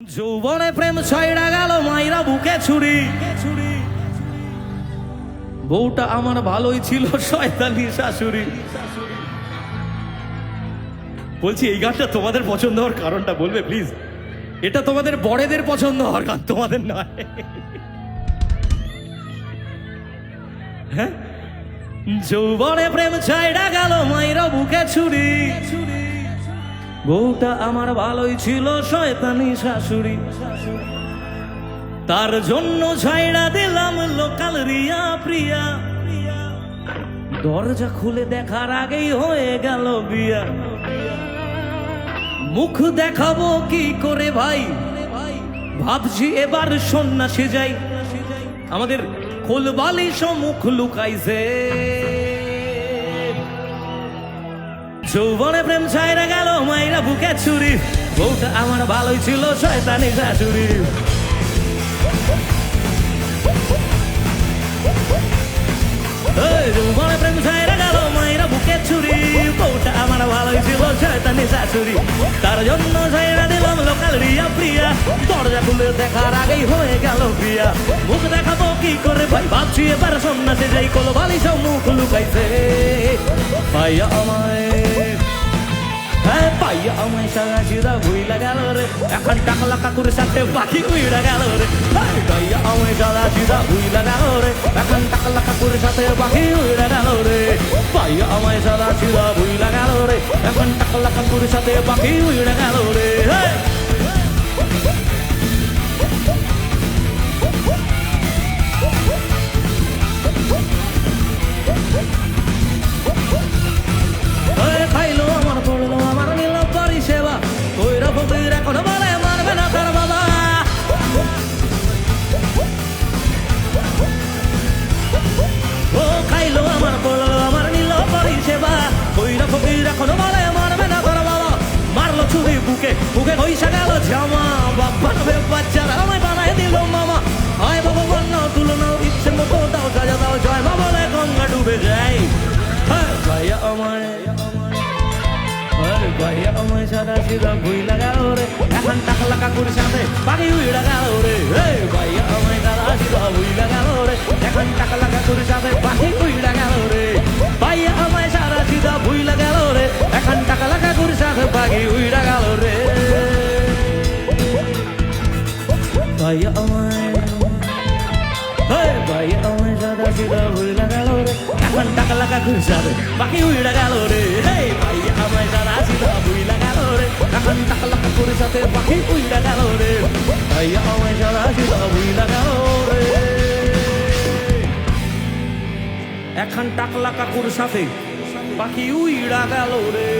যৌবনে প্রেম ছয়ড়া গেল মাইরা বুকে ছুরি, বউটা আমার ভালোই ছিল শয়তানি শাশুড়ি। বলছি এই গানটা তোমাদের পছন্দ হওয়ার কারণটা বলবে প্লিজ? এটা তোমাদের বড়দের পছন্দ হওয়ার গান, তোমাদের নয়। হ্যাঁ, যৌবনে প্রেম ছয়ড়া গেল মাইরা বুকে ছুরি, বউটা আমার ভালোই ছিল শয়তানি শাশুড়ি। তার জন্য ছাইড়া দিলাম লোকাল রিয়া প্রিয়া, দরজা খুলে দেখার আগেই হয়ে গেল বিয়া। মুখ দেখাবো কি করে ভাই, ভাবছি এবার সন্ন্যাসে যাই। আমাদের খোলবালি মুখ লুকাইছে। যৌবনে প্রেম ছাইরা গেল মাইরা বুকে ছুরি, বউটা আমার ভালোই ছিল শয়তানি শাশুড়ি। যৌবনে প্রেম ছাইরা গেল মাইরা বুকে ছুরি, বউটা আমার ভালোই ছিল শয়তানি শাশুড়ি। তার জন্য ছাইরা দিলাম লোকাল রিয়া প্রিয়া, দরজা খুলে দেখার আগেই হয়ে গেল বিয়া। মুখ দেখাবো কি করে ভাই, ভাবছি এবার সন্ন্যাসে যাই। কোলবালি সব মুখ লুকাইছে। পাইয়া আমায়, হ্যাঁ পাইয়া আমায় সারা চিরা ভুইলা গেল রে, এখন টাকলা কাকুর সাথে পাখি উইড়া গেল রে। পাইয়া আমায় সারা চিরা ভুইলা গেল রে, এখন টাকলা কাকুর সাথে পাখি উইড়া গেল রে। পাইয়া আমায় সারা চিরা ভুইলা গেল রে, এখন টাকলা কাকুর সাথে পাখি উইড়া গেল রে। খাইলো আমার পড়লো আমার নিল পরিষেবা, ওইরা ফকির এখন বলে মানবে না তার বাবা। ও খাইলো আমার পড়লো আমার নিল পরিষেবা, ওইরা ফকির এখন বলে মানবে না তার বাবা। মারলো ছুরি বুকে, বুকে হইসা গেল জামা। বাবা নবে বাচ্চারা আমায় বানায় দিল মামা। হয় বাবা বন্য তুলনা ইচ্ছে মতো দাও সাজা দাও, জয় মা বলে গঙ্গা ডুবে যায়। হ্যাঁ ভাইয়া আমায়, ভাইয়া আমায় সাদা সিধা ভুইলা গেল রে, এখন টাকলা কাকুর সাথে পাখি উইড়া গেল রে। ভাইয়া আমায় সাদা সিধা ভুইলা গেল রে, এখন টাকলা কাকুর সাথে পাখি উইড়া গেল রে। ভাইয়া আমায় সাদা সিধা ভুইলা গেল রে, এখন টাকলা কাকুর সাথে পাখি উইড়া গেল রে। ভাইয়া আমায়, ভাইয়া আমায় সাদা সিধা ভুইলা গেল রে, এখন টাকলা কাকুর সাথে পাখি উইড়া গেল রে। ভাইয়া আমায় সাদা সিধা ভুইলা গেল রে, এখন টাকলা কাকুর সাথে পাখি উইড়া গেল রে। ভাইয়া আমায় সাদা সিধা ভুইলা গেল রে, এখন টাকলা কাকুর সাথে পাখি উইড়া গেল রে।